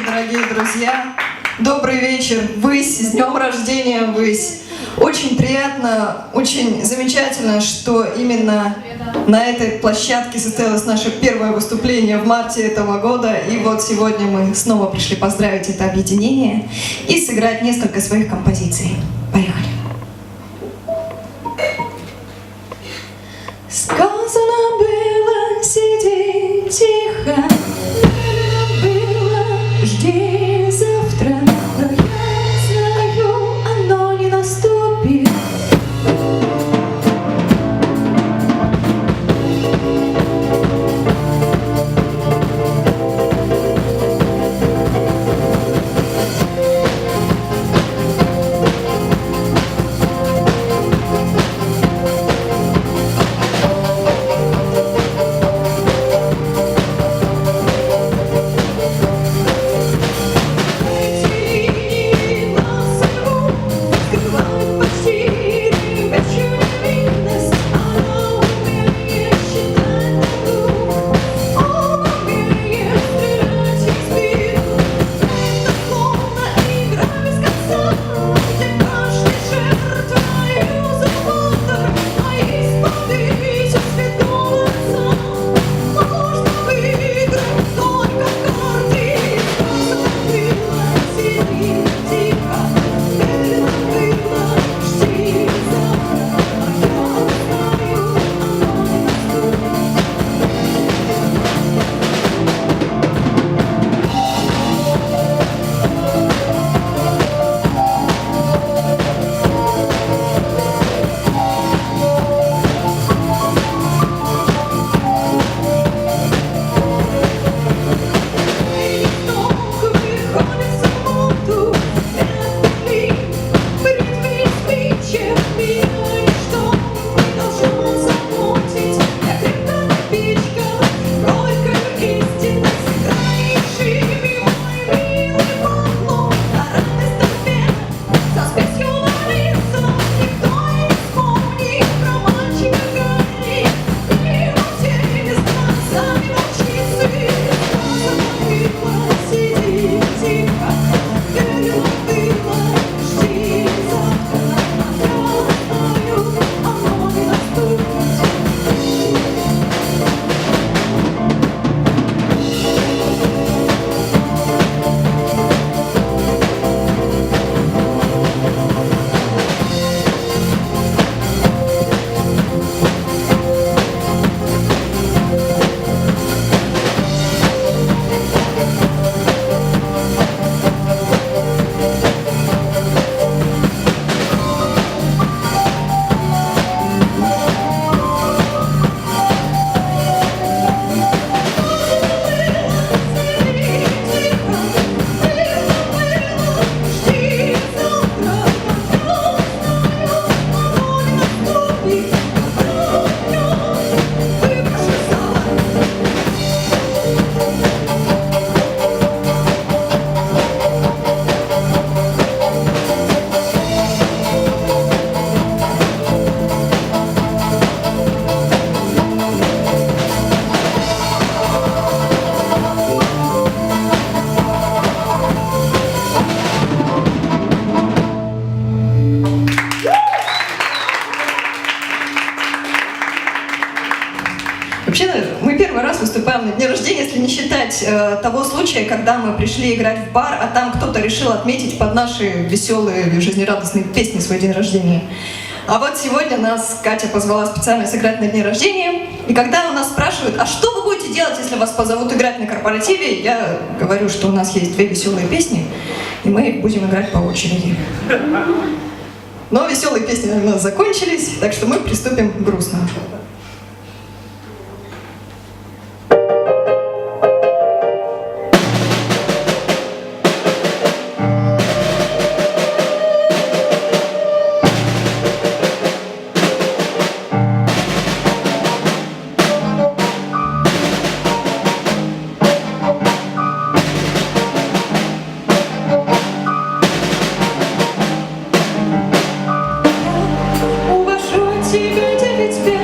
дорогие друзья! Добрый вечер, ВЫСЬ! С днем рождения, ВЫСьь! Очень приятно, очень замечательно, что именно на этой площадке состоялось наше первое выступление в марте этого года. И вот сегодня мы снова пришли поздравить это объединение и сыграть несколько своих композиций. Поехали! Сказано было, сиди тихо, было, жди завтра, но я знаю, оно не наступит. Вообще, мы первый раз выступаем на дне рождения, если не считать того случая, когда мы пришли играть в бар, а там кто-то решил отметить под наши веселые, жизнерадостные песни свой день рождения. А вот сегодня нас Катя позвала специально сыграть на дне рождения. И когда у нас спрашивают, а что вы будете делать, если вас позовут играть на корпоративе, я говорю, что у нас есть две веселые песни, и мы их будем играть по очереди. Но веселые песни у нас закончились, так что мы приступим к грустному. Увожу тебя 9 лет.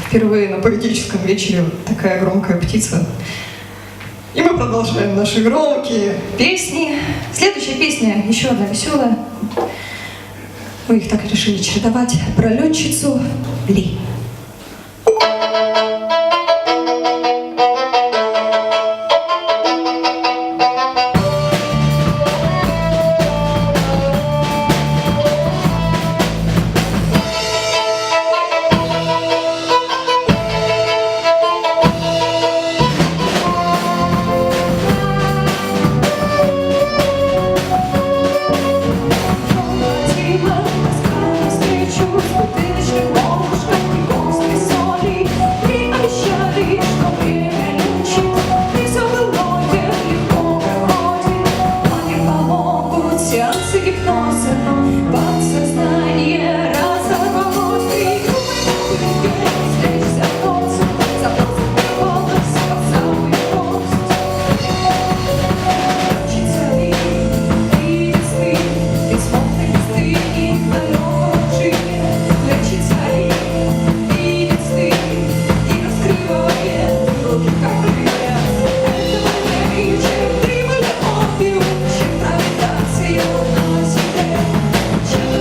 Впервые на поэтическом вечере вот такая громкая птица. И мы продолжаем наши громкие песни. Следующая песня, еще одна веселая. Мы их так решили чередовать. Про летчицу Ли. Вечере.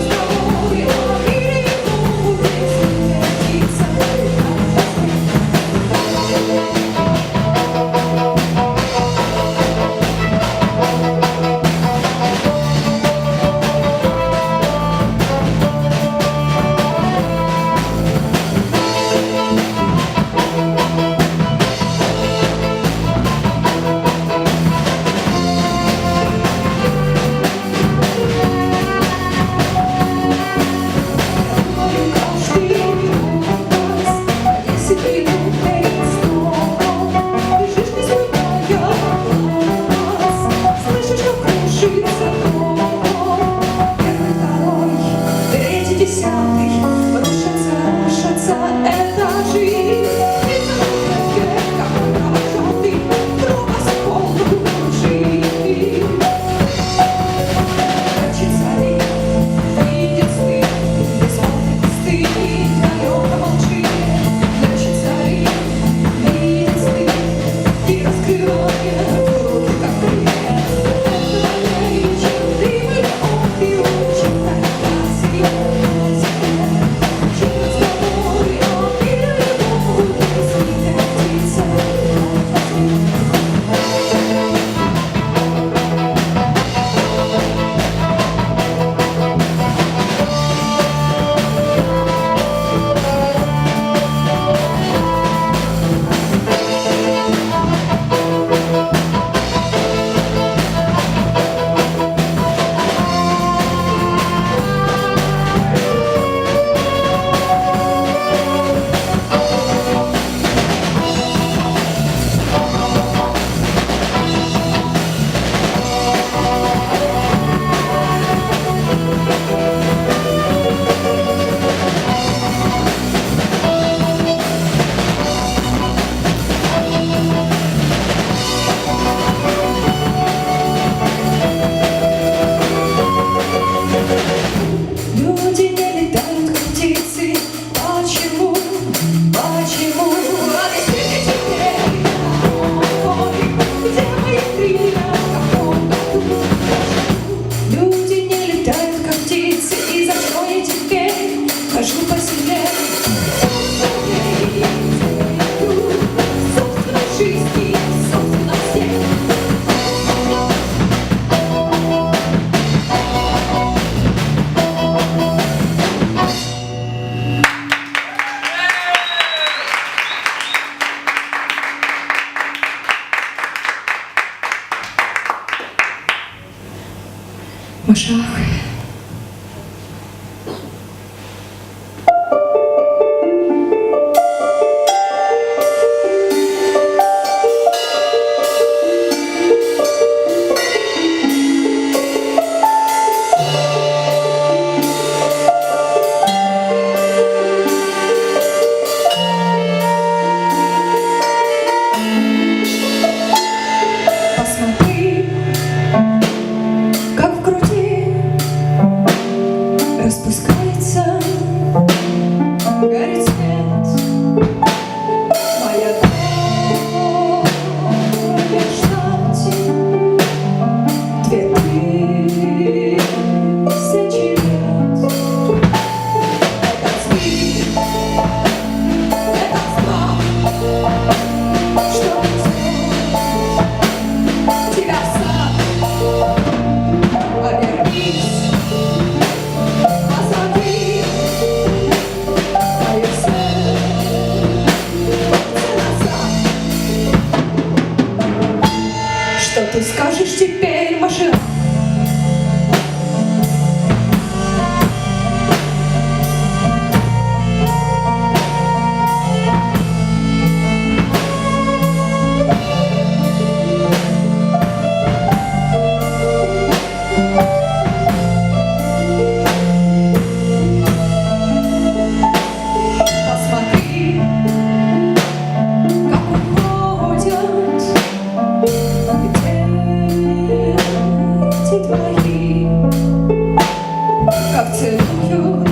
как целуют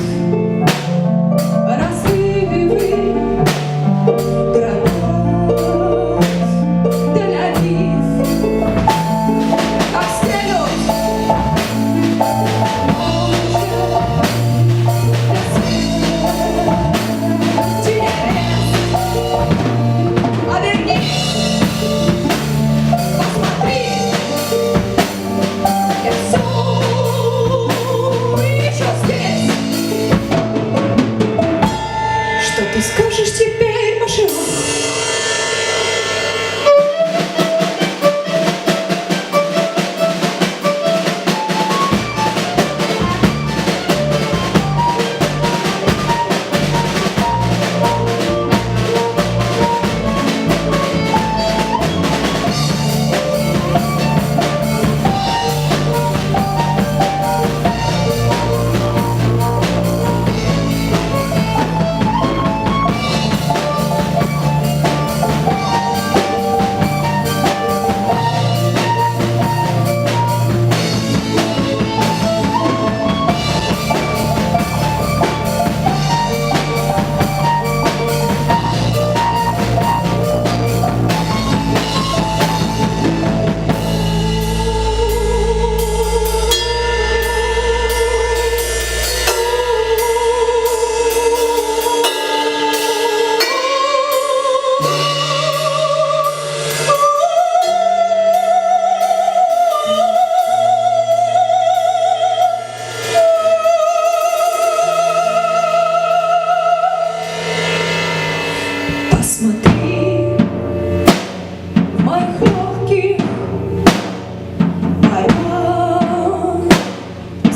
разрывы гранат Тель-Авив, как стелют ты скажешь теперь, машина? Посмотри в моих легких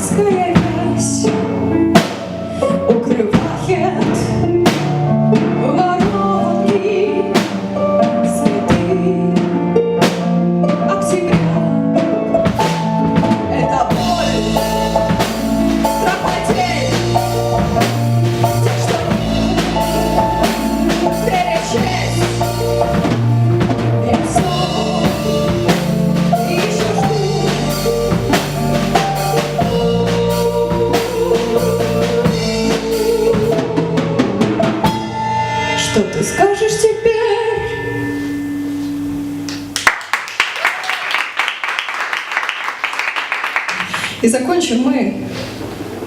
марянская вязь укрывает воронки цветы октября. Это боль, страх потерь, тех, что перечесть. Я все еще жду. Что ты скажешь теперь? И закончим мы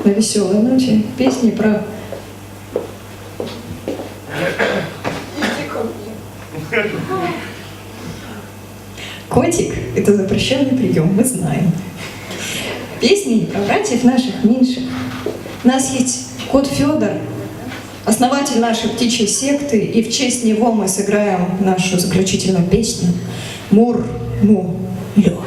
на веселой ноте песни про котик — это запрещенный прием, мы знаем. Песни про братьев наших меньших. У нас есть кот Федор, основатель нашей птичьей секты, и в честь него мы сыграем нашу заключительную песню «Мур-му-лё».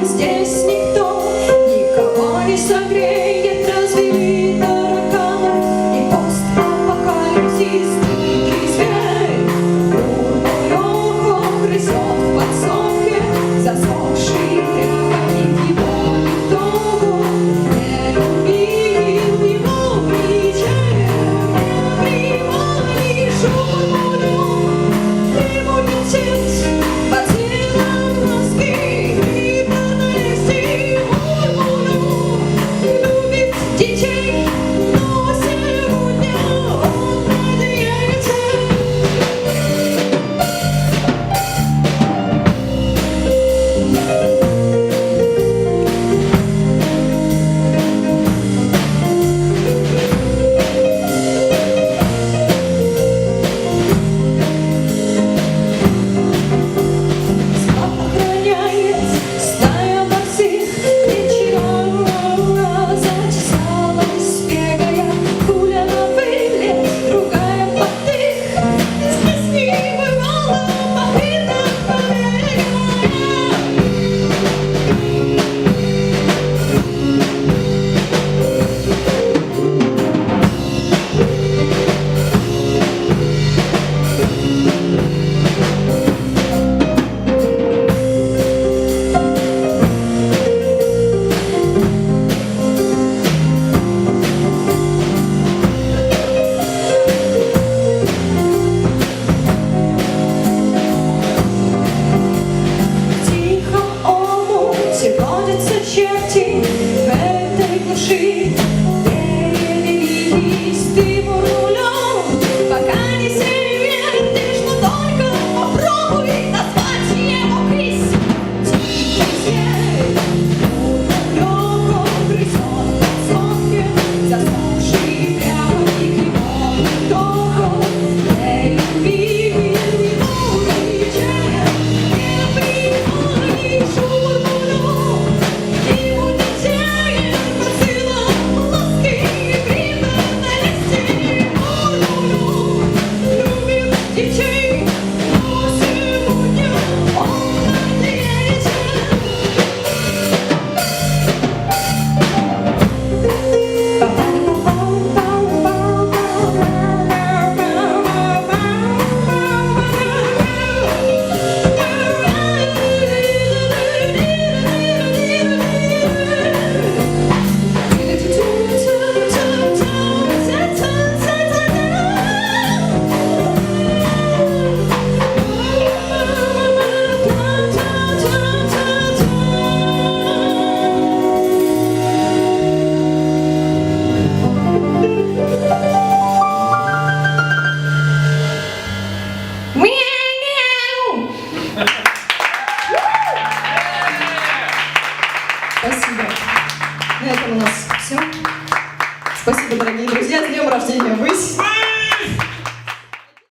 Здесь никто никого не согреет, разве тараканов Спасибо. На этом у нас все. Спасибо, дорогие друзья. С днем рождения, ВЫСЬ!